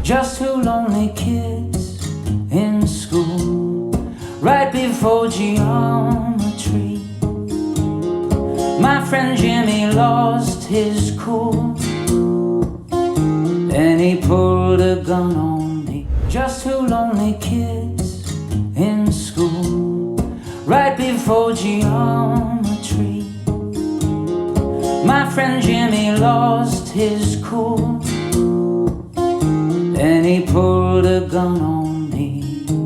Just two lonely kids in school, right before geometry. My friend Jimmy lost his cool, and he pulled a gun on me. Just two lonely kids in school, right before geometry. My friend Jimmy lost his cool, and he pulled a gun on me.